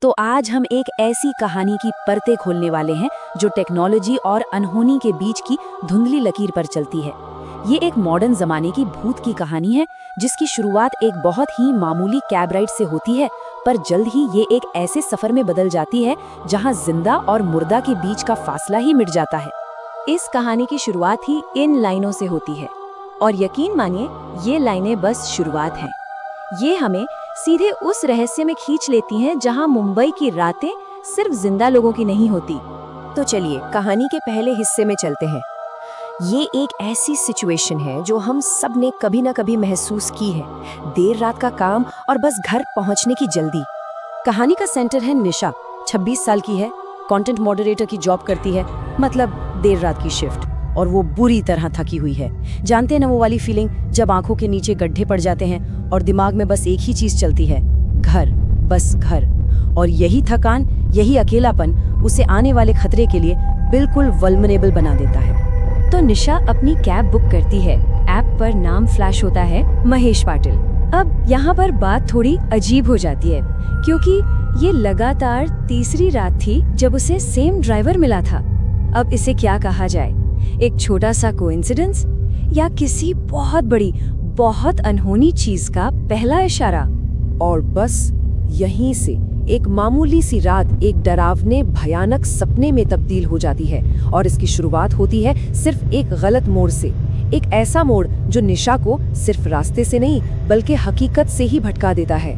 तो आज हम एक ऐसी कहानी की परतें खोलने वाले हैं जो टेक्नोलॉजी और अनहोनी के बीच की धुंधली लकीर पर चलती है। ये एक मॉडर्न जमाने की भूत की कहानी है जिसकी शुरुआत एक बहुत ही मामूली कैब राइड से होती है, पर जल्द ही ये एक ऐसे सफर में बदल जाती है जहां जिंदा और मुर्दा के बीच का फासला ही मिट जाता है। इस कहानी की शुरुआत ही इन लाइनों से होती है और यकीन मानिए ये लाइनें बस शुरुआत हैं। ये हमें सीधे उस रहस्य में खींच लेती हैं जहां मुंबई की रातें सिर्फ जिंदा लोगों की नहीं होती। तो चलिए कहानी के पहले हिस्से में चलते हैं। ये एक ऐसी सिचुएशन है जो हम सब ने कभी ना कभी महसूस की है। देर रात का काम और बस घर पहुंचने की जल्दी। कहानी का सेंटर है निशा, 26 साल की है, कंटेंट मॉडरेटर की जॉब करती है, मतलब देर रात की शिफ्ट, और वो बुरी तरह थकी हुई है। जानते हैं ना वो वाली फीलिंग जब आंखों के नीचे गड्ढे पड़ जाते हैं और दिमाग में बस एक ही चीज चलती है, घर, बस घर। और यही थकान, यही अकेलापन उसे आने वाले खतरे के लिए बिल्कुल वल्नरेबल बना देता है। तो निशा अपनी कैब बुक करती है। ऐप पर नाम फ्लैश होता है महेश पाटिल। अब यहाँ पर बात थोड़ी अजीब हो जाती है क्योंकि ये लगातार तीसरी रात थी जब उसे सेम ड्राइवर मिला था। अब इसे क्या कहा जाए, एक छोटा सा कोइंसिडेंस या किसी बहुत बड़ी, बहुत अनहोनी चीज का पहला इशारा? और बस यहीं से एक मामूली सी रात एक डरावने भयानक सपने में तब्दील हो जाती है। और इसकी शुरुआत होती है सिर्फ एक गलत मोड़ से, एक ऐसा मोड़ जो निशा को सिर्फ रास्ते से नहीं बल्कि हकीकत से ही भटका देता है।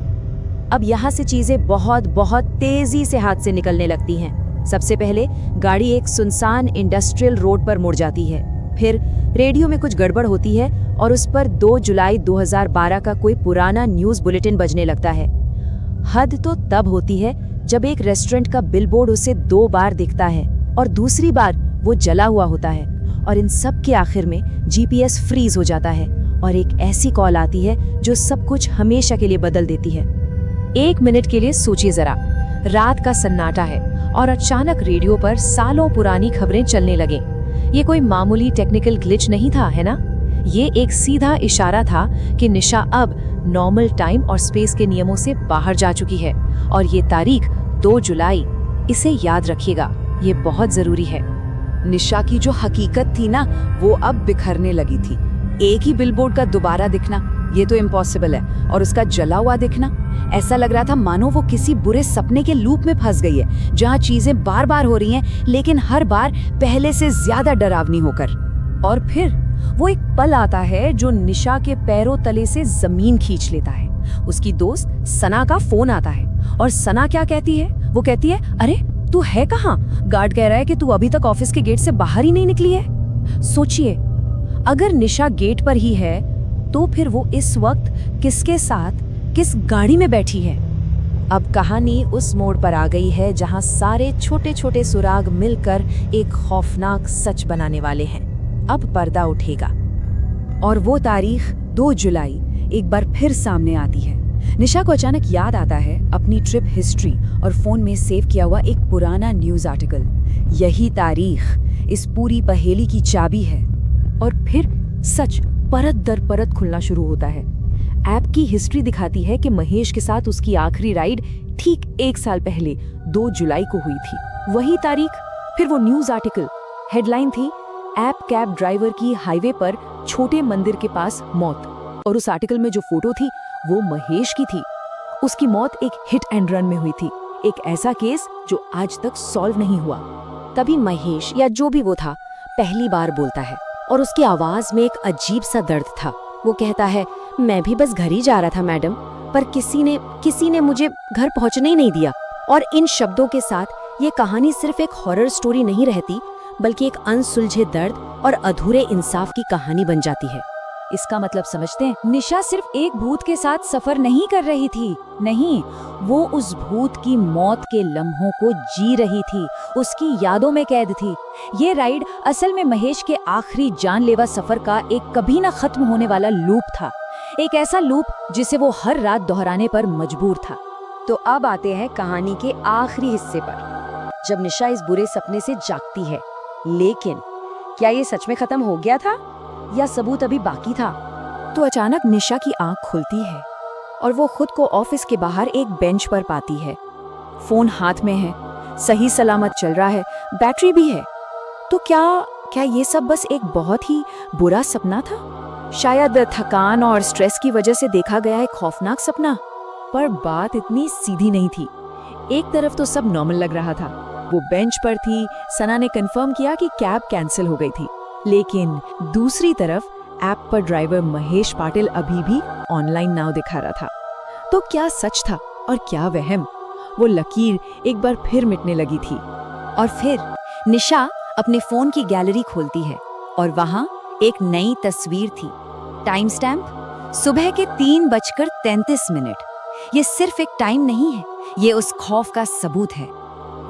अब यहाँ से चीजें बहुत बहुत तेजी से हाथ से निकलने लगती हैं। सबसे पहले गाड़ी एक सुनसान इंडस्ट्रियल रोड पर मुड़ जाती है। फिर रेडियो में कुछ गड़बड़ होती है और उस पर 2 जुलाई 2012 का कोई पुराना न्यूज़ बुलेटिन बजने लगता है। हद तो तब होती है जब एक रेस्टोरेंट का बिलबोर्ड उसे 2 बार दिखता है और दूसरी बार वो जला हुआ होता है। और इन सब के आखिर में जीपीएस फ्रीज हो जाता है और एक ऐसी कॉल आती है जो सब कुछ हमेशा के लिए बदल देती है। 1 मिनट के लिए सोचिए जरा, रात का सन्नाटा है और अचानक रेडियो पर सालों पुरानी खबरें चलने लगे। ये कोई मामूली टेक्निकल ग्लिच नहीं था, है ना? ये एक सीधा इशारा था कि निशा अब नॉर्मल टाइम और स्पेस के नियमों से बाहर जा चुकी है। और ये तारीख 2 जुलाई, इसे याद रखिएगा, ये बहुत जरूरी है। निशा की जो हकीकत थी ना, वो अब बिखरने लगी थी। एक ही बिलबोर्ड का दोबारा दिखना, ये तो इम्पॉसिबल है, और उसका जला हुआ दिखना, ऐसा लग रहा था मानो वो किसी बुरे सपने के लूप में फंस गई है जहाँ चीजें बार बार हो रही हैं लेकिन हर बार पहले से ज्यादा डरावनी होकर। और फिर वो एक पल आता है जो निशा के पैरों तले से जमीन खींच लेता है। उसकी दोस्त सना का फोन आता है और सना क्या कहती है? वो कहती है, अरे तू है कहाँ? गार्ड कह रहा है कि तू अभी तक ऑफिस के गेट से बाहर ही नहीं निकली है। सोचिए, अगर निशा गेट पर ही है तो फिर वो इस वक्त किसके साथ, किस गाड़ी में बैठी है? अब कहानी उस मोड़ पर आ गई है जहां सारे छोटे छोटे सुराग मिलकर एक खौफनाक सच बनाने वाले हैं। अब पर्दा उठेगा और वो तारीख 2 जुलाई एक बार फिर सामने आती है। निशा को अचानक याद आता है अपनी ट्रिप हिस्ट्री और फोन में सेव किया हुआ एक पुराना न्यूज आर्टिकल। यही तारीख इस पूरी पहेली की चाबी है। और फिर सच परत दर परत खुलना शुरू होता है। ऐप की हिस्ट्री दिखाती है कि महेश के साथ उसकी आखिरी राइड ठीक 1 साल पहले 2 जुलाई को हुई थी। वही तारीख, फिर वो न्यूज आर्टिकल। हेडलाइन थी, ऐप कैब ड्राइवर की हाईवे पर छोटे मंदिर के पास मौत। और उस आर्टिकल में जो फोटो थी वो महेश की थी। उसकी मौत एक हिट एंड रन में हुई थी, एक ऐसा केस जो आज तक सॉल्व नहीं हुआ। तभी महेश या जो भी वो था पहली बार बोलता है और उसकी आवाज में एक अजीब सा दर्द था। वो कहता है, मैं भी बस घर ही जा रहा था मैडम, पर किसी ने मुझे घर पहुंचने ही नहीं दिया। और इन शब्दों के साथ ये कहानी सिर्फ एक हॉरर स्टोरी नहीं रहती बल्कि एक अनसुलझे दर्द और अधूरे इंसाफ की कहानी बन जाती है। इसका मतलब समझते हैं, निशा सिर्फ एक भूत के साथ सफर नहीं कर रही थी, नहीं, वो उस भूत की मौत के लम्हों को जी रही थी, उसकी यादों में कैद थी। ये राइड असल में महेश के आखिरी जानलेवा सफर का एक कभी ना खत्म होने वाला लूप था, एक ऐसा लूप जिसे वो हर रात दोहराने पर मजबूर था। तो अब आते हैं कहानी के आखिरी हिस्से पर, जब निशा इस बुरे सपने से जागती है। लेकिन क्या ये सच में खत्म हो गया था या सबूत अभी बाकी था? तो अचानक निशा की आंख खुलती है और वो खुद को ऑफिस के बाहर एक बेंच पर पाती है। फोन हाथ में है, सही सलामत चल रहा है, बैटरी भी है। तो क्या ये सब बस एक बहुत ही बुरा सपना था? शायद थकान और स्ट्रेस की वजह से देखा गया एक खौफनाक सपना। पर बात इतनी सीधी नहीं थी। एक तरफ तो सब नॉर्मल लग रहा था, वो बेंच पर थी, सना ने कंफर्म किया कि कैब कैंसिल हो गई थी। लेकिन दूसरी तरफ ऐप पर ड्राइवर महेश पाटिल अभी भी ऑनलाइन नाव दिखा रहा था। तो क्या सच था और क्या वहम? वो लकीर एक बार फिर मिटने लगी थी। और फिर निशा अपने फोन की गैलरी खोलती है और वहां एक नई तस्वीर थी। टाइम स्टैम्प सुबह के 3:33। ये सिर्फ एक टाइम नहीं है, ये उस खौफ का सबूत है।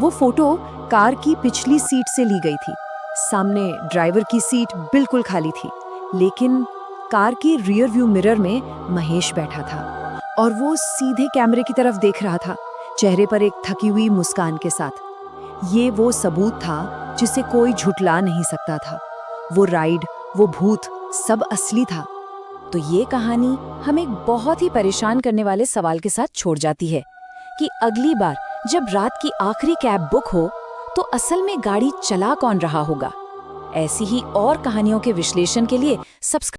वो फोटो कार की पिछली सीट से ली गई थी। सामने ड्राइवर की सीट बिल्कुल खाली थी, लेकिन कार के रियर व्यू मिरर में महेश बैठा था और वो सीधे कैमरे की तरफ देख रहा था, चेहरे पर एक थकी हुई मुस्कान के साथ। ये वो सबूत था जिसे कोई झुठला नहीं सकता था। वो राइड, वो भूत, सब असली था। तो ये कहानी हमें एक बहुत ही परेशान करने वाले सवाल के साथ छोड़ जाती है कि अगली बार जब रात की आखिरी कैब बुक हो तो असल में गाड़ी चला कौन रहा होगा। ऐसी ही और कहानियों के विश्लेषण के लिए सब्सक्राइब